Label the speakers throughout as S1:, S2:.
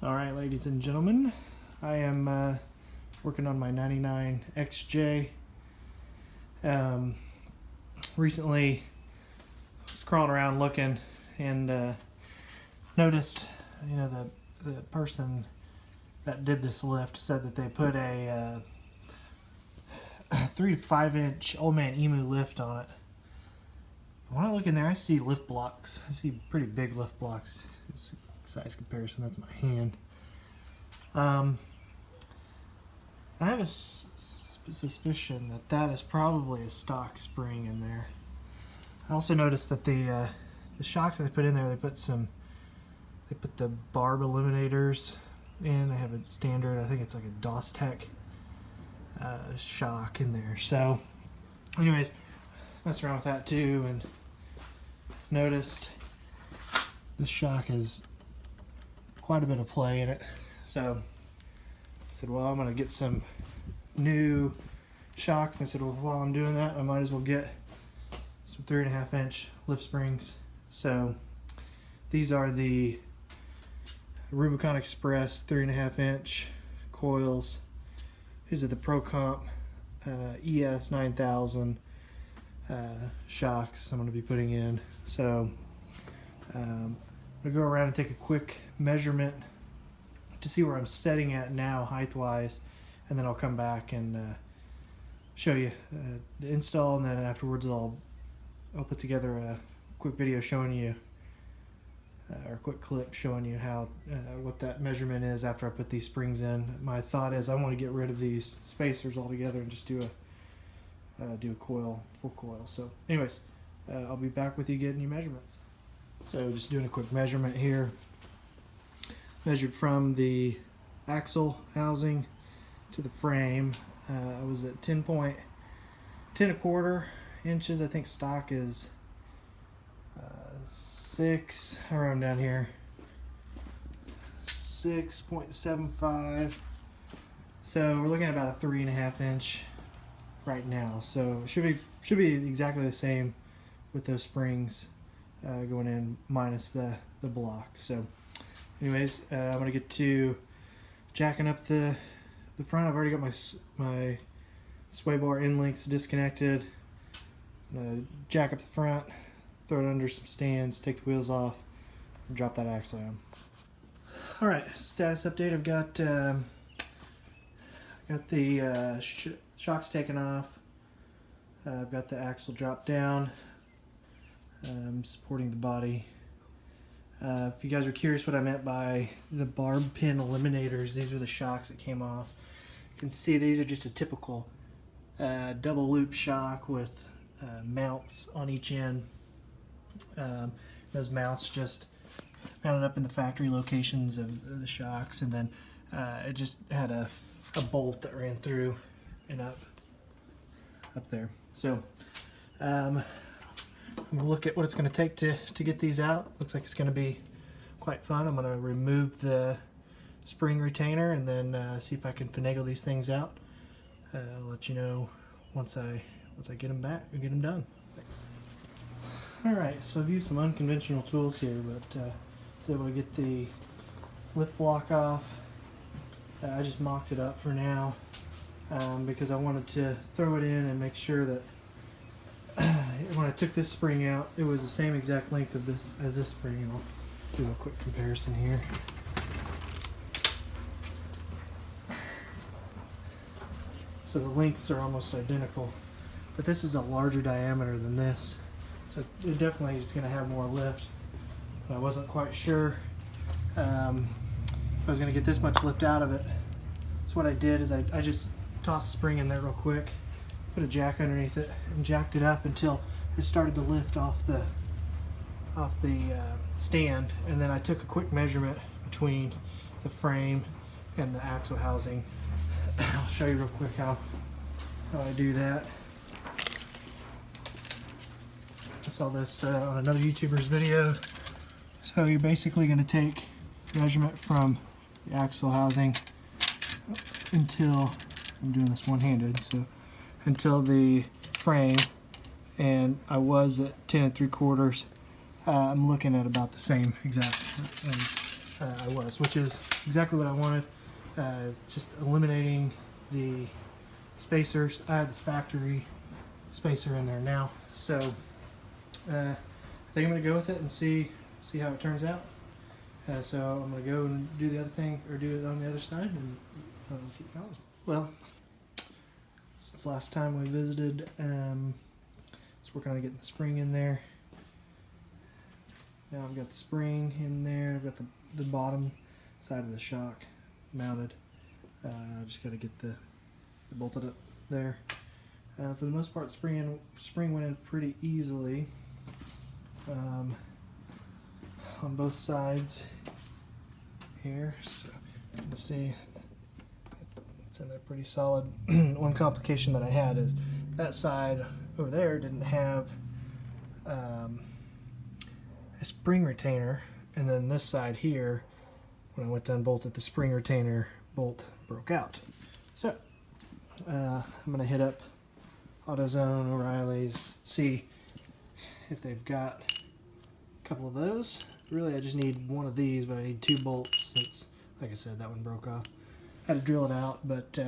S1: Alright, ladies and gentlemen, I am working on my 99 XJ. Recently I was crawling around looking and noticed, the person that did this lift said that they put a 3 to 5 inch old man emu lift on it. When I look in there, I see lift blocks. I see pretty big lift blocks. It's size comparison, that's my hand. I have a suspicion that that is probably a stock spring in there. I also noticed that the shocks that they put in there, they put the barb eliminators in. They have a standard, I think it's like a DOS Tech shock in there. So anyways, messed around with that too and noticed this shock has quite a bit of play in it. So I said, well, I'm going to get some new shocks. And I said, well, while I'm doing that, I might as well get some 3.5 inch lift springs. So these are the Rubicon Express 3.5 inch coils. These are the ProComp ES 9000 shocks I'm going to be putting in. So I'm going to go around and take a quick measurement to see where I'm setting at now height-wise, and then I'll come back and show you the install, and then afterwards I'll put together a quick video showing you, or a quick clip showing you how what that measurement is after I put these springs in. My thought is I want to get rid of these spacers altogether and just do a coil, full coil. So anyways, I'll be back with you getting your measurements. So just doing a quick measurement here. Measured from the axle housing to the frame. I was at 10.125 inches. I think stock is 6, around down here, 6.75. So we're looking at about a 3.5 inch right now. So it should be exactly the same with those springs going in minus the block. So anyways, I'm going to get to jacking up the front. I've already got my sway bar end links disconnected. I'm going to jack up the front, throw it under some stands, take the wheels off, and drop that axle down. Alright, status update. I've got the shocks taken off. I've got the axle dropped down. I'm supporting the body. If you guys are curious what I meant by the barb pin eliminators, these are the shocks that came off. You can see these are just a typical double loop shock with mounts on each end. Those mounts just mounted up in the factory locations of the shocks, and then it just had a bolt that ran through and up there. So I'm going to look at what it's going to take to get these out. Looks like it's going to be quite fun. I'm going to remove the spring retainer and then see if I can finagle these things out. I'll let you know once I get them back or get them done. Thanks. Alright, so I've used some unconventional tools here, but I was able to get the lift block off. I just mocked it up for now because I wanted to throw it in and make sure that when I took this spring out, it was the same exact length of this as this spring. And I'll do a quick comparison here. So the lengths are almost identical, but this is a larger diameter than this, so it definitely is going to have more lift. But I wasn't quite sure if I was going to get this much lift out of it. So what I did is I just tossed the spring in there real quick, put a jack underneath it, and jacked it up until it started to lift off the stand, and then I took a quick measurement between the frame and the axle housing. I'll show you real quick how I do that. I saw this on another YouTuber's video. So you're basically going to take measurement from the axle housing until, I'm doing this one-handed, so until the frame, and I was at 10 3/4. I'm looking at about the same exact I was, which is exactly what I wanted. Just eliminating the spacers. I have the factory spacer in there now, so I think I'm gonna go with it and see how it turns out. So I'm gonna go and do the other thing, or do it on the other side, and keep going. Well, since last time we visited, just working on getting the spring in there. Now I've got the spring in there. I've got the bottom side of the shock mounted. Just got to get the bolted up there. For the most part, spring went in pretty easily on both sides here. So you can see it's in there pretty solid. One complication that I had is that side over there didn't have a spring retainer, and then this side here, when I went to unbolt it, the spring retainer bolt broke out. So I'm gonna hit up AutoZone, O'Reilly's, see if they've got a couple of those. Really, I just need one of these, but I need 2 bolts since, like I said, that one broke off. I had to drill it out, but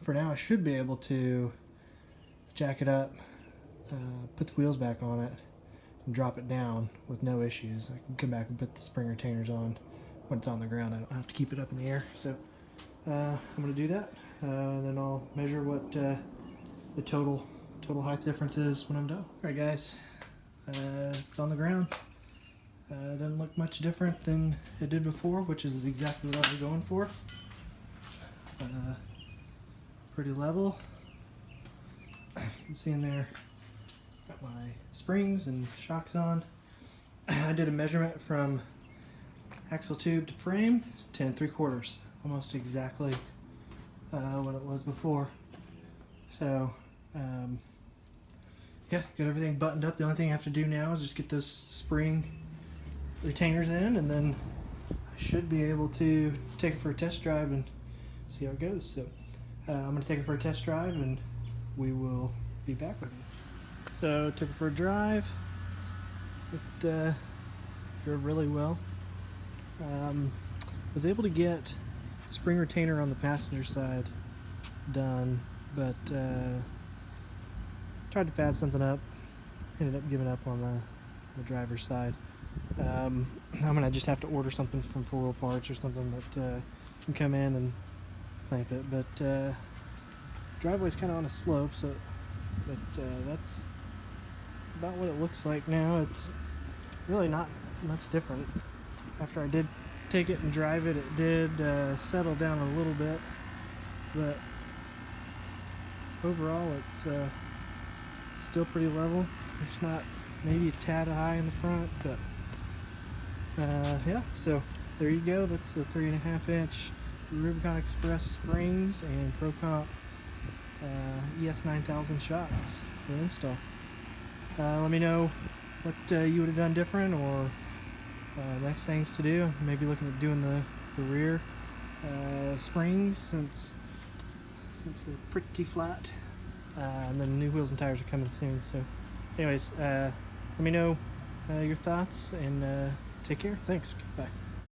S1: for now I should be able to jack it up, put the wheels back on it, and drop it down with no issues. I can come back and put the spring retainers on when it's on the ground. I don't have to keep it up in the air. So I'm going to do that, and then I'll measure what the total height difference is when I'm done. Alright guys, it's on the ground. It doesn't look much different than it did before, which is exactly what I was going for. Pretty level. You can see in there, got my springs and shocks on. I did a measurement from axle tube to frame, 10 3/4, almost exactly what it was before. So yeah, got everything buttoned up. The only thing I have to do now is just get those spring retainers in, and then I should be able to take it for a test drive and see how it goes. So I'm going to take it for a test drive, and we will be back with you. So took it for a drive. It drove really well. Was able to get spring retainer on the passenger side done, but tried to fab something up, ended up giving up on the driver's side. I'm gonna just have to order something from 4 Wheel Parts or something that can come in and clamp it. But driveway's kind of on a slope, so that's about what it looks like now. It's really not much different. After I did take it and drive it, it did settle down a little bit, but overall it's still pretty level. It's not maybe a tad high in the front, but yeah, so there you go. That's the 3.5-inch Rubicon Express springs and Pro Comp ES 9000 shocks for the install. Let me know what you would have done different, or next things to do. Maybe looking at doing the rear springs since they're pretty flat, and then new wheels and tires are coming soon. So anyways, let me know your thoughts, and take care. Thanks. Bye.